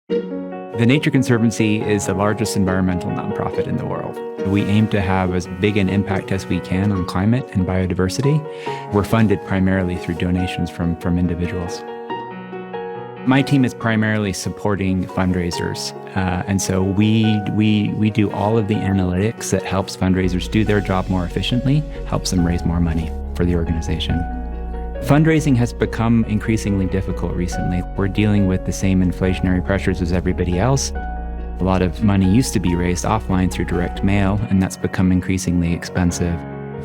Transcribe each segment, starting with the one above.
The Nature Conservancy is the largest environmental nonprofit in the world. We aim to have as big an impact as we can on climate and biodiversity. We're funded primarily through donations from individuals. My team is primarily supporting fundraisers, and so we do all of the analytics that helps fundraisers do their job more efficiently, helps them raise more money for the organization. Fundraising has become increasingly difficult recently. We're dealing with the same inflationary pressures as everybody else. A lot of money used to be raised offline through direct mail, and that's become increasingly expensive.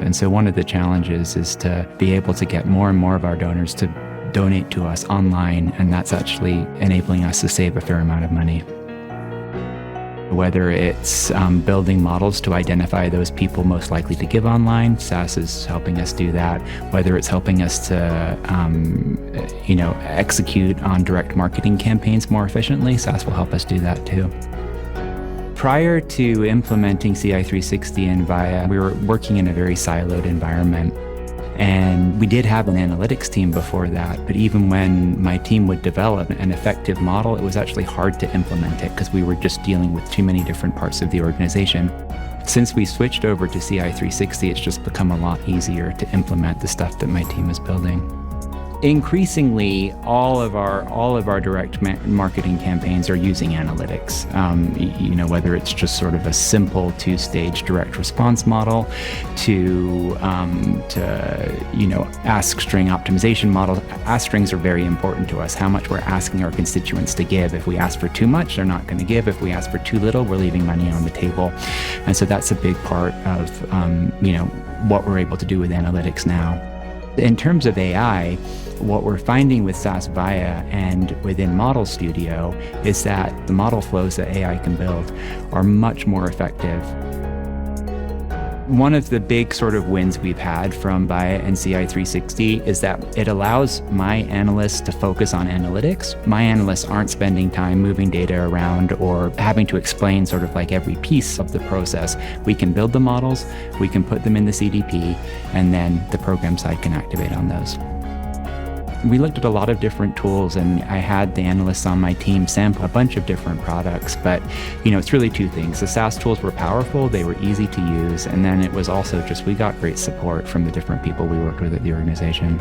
And so one of the challenges is to be able to get more and more of our donors to donate to us online, and that's actually enabling us to save a fair amount of money. Whether it's building models to identify those people most likely to give online, SAS is helping us do that. Whether it's helping us to, execute on direct marketing campaigns more efficiently, SAS will help us do that too. Prior to implementing CI360 and VIA, we were working in a very siloed environment. And we did have an analytics team before that, but even when my team would develop an effective model, it was actually hard to implement it because we were just dealing with too many different parts of the organization. Since we switched over to CI360, it's just become a lot easier to implement the stuff that my team is building. Increasingly, all of our direct marketing campaigns are using analytics. Whether it's just sort of a simple two-stage direct response model to ask string optimization model. Ask strings are very important to us. How much we're asking our constituents to give. If we ask for too much, they're not going to give. If we ask for too little, we're leaving money on the table. And so that's a big part of what we're able to do with analytics now. In terms of AI, what we're finding with SAS VIA and within Model Studio is that the model flows that AI can build are much more effective. One of the big sort of wins we've had from VIA and CI360 is that it allows my analysts to focus on analytics. My analysts aren't spending time moving data around or having to explain sort of like every piece of the process. We can build the models, we can put them in the CDP, and then the program side can activate on those. We looked at a lot of different tools, and I had the analysts on my team sample a bunch of different products, but it's really two things. The SAS tools were powerful, they were easy to use, and then it was also just we got great support from the different people we worked with at the organization.